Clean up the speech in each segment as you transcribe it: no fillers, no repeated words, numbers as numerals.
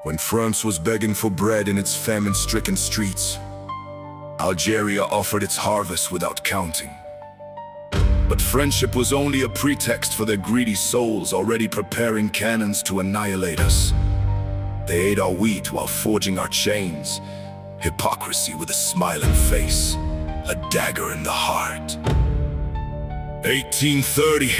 When France was begging for bread in its famine-stricken streets, Algeria offered its harvest without counting. But friendship was only a pretext for their greedy souls already preparing cannons to annihilate us. They ate our wheat while forging our chains. Hypocrisy with a smiling face, a dagger in the heart. 1830,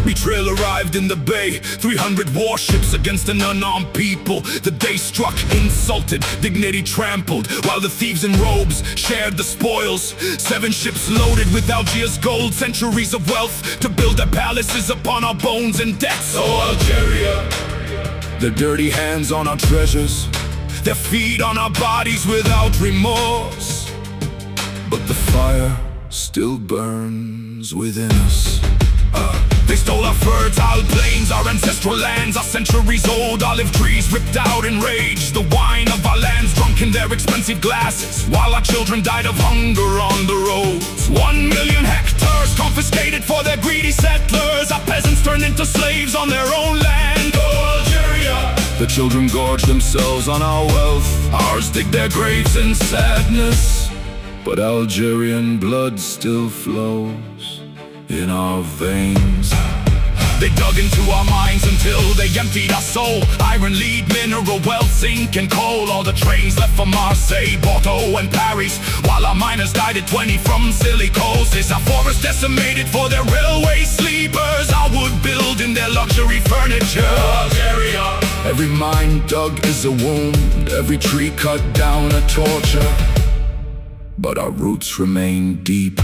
betrayal arrived in the bay. 300 warships against an unarmed people. The day struck, insulted, dignity trampled, while the thieves in robes shared the spoils. 7 ships loaded with Algiers gold, centuries of wealth to build their palaces upon our bones and debts. Oh, Algeria, their dirty hands on our treasures, their feet on our bodies without remorse. But the fire still burns within us. They stole our fertile plains, our ancestral lands, our centuries-old olive trees ripped out in rage. The wine of our lands drunk in their expensive glasses, while our children died of hunger on the roads. 1 million hectares confiscated for their greedy settlers. Our peasants turned into slaves on their own land. Oh, Algeria! The children gorge themselves on our wealth. Ours dig their graves in sadness. But Algerian blood still flows in our veins. They dug into our minds until they emptied our soul. Iron, lead, mineral wealth, zinc and coal. All the trains left for Marseille, Bordeaux and Paris, while our miners died at 20 from silicosis. Our forests decimated for their railway sleepers. Our wood building their luxury furniture. Algeria. Every mine dug is a wound, every tree cut down a torture. But our roots remain deep.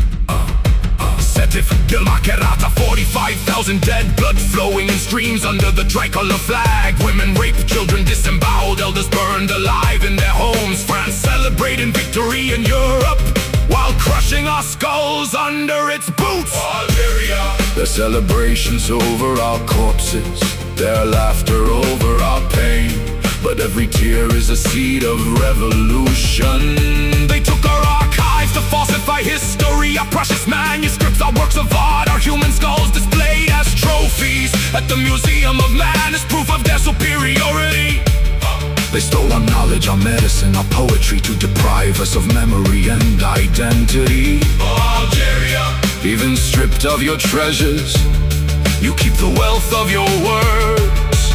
Setif, Gilmakerata, 45,000 dead, blood flowing in streams under the tricolor flag. Women raped, children disemboweled, elders burned alive in their homes. France celebrating victory in Europe, while crushing our skulls under its boots. Algeria. Their celebrations over our corpses, their laughter over our pain. But every tear is a seed of revolution. They took our archives to falsify history, our precious manuscripts, our works of art, our human skulls displayed as trophies at the Museum of Man as proof of their superiority. They stole our knowledge, our medicine, our poetry to deprive us of memory and identity. Oh, Algeria. Even stripped of your treasures, you keep the wealth of your words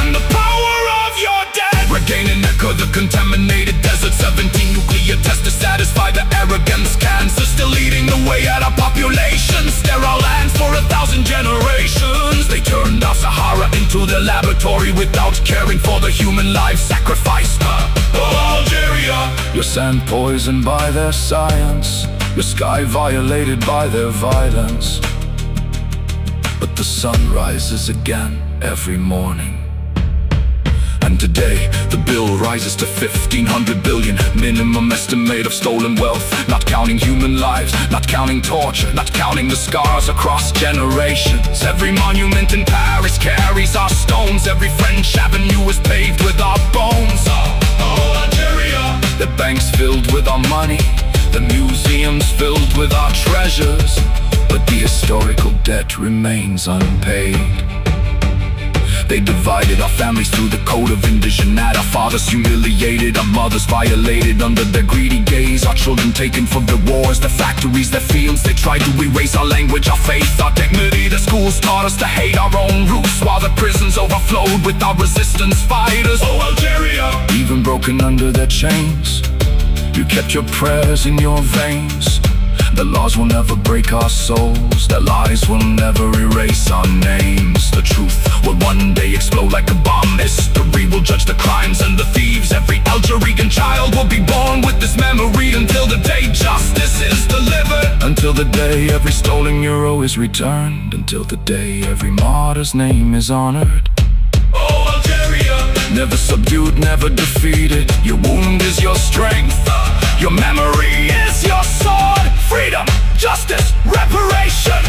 and the power of your dead. Regaining echo the contaminated desert, 17 nuclear tests to satisfy the arrogance. Cancer still leading the way at our population. Sterile lands for 1,000 generations. They turned our Sahara into their laboratory without caring for the human life sacrificed. Oh, Algeria. Your sand poisoned by their science, your sky violated by their violence. But the sun rises again every morning. And today, the bill rises to 1,500 billion. Minimum estimate of stolen wealth. Not counting human lives, not counting torture, not counting the scars across generations. Every monument in Paris carries our stones. Every French avenue is paved with our bones. Oh, Algeria. The banks filled with our money, the museums filled with our treasures. But the historical debt remains unpaid. They divided our families through the code of indigenat. Our fathers humiliated, our mothers violated under their greedy gaze. Our children taken from their wars, their factories, their fields. They tried to erase our language, our faith, our dignity. The schools taught us to hate our own roots, while the prisons overflowed with our resistance fighters. Oh, Algeria. Even broken under their chains, you kept your prayers in your veins. The laws will never break our souls, their lies will never erase our names. The truth will one day explode like a bomb. History will judge the crimes and the thieves. Every Algerian child will be born with this memory until the day justice is delivered. Until the day every stolen euro is returned. Until the day every martyr's name is honored. Oh, Algeria. Never subdued, never defeated. Your wound is your strength, your memory is your sword. Freedom, justice, reparation.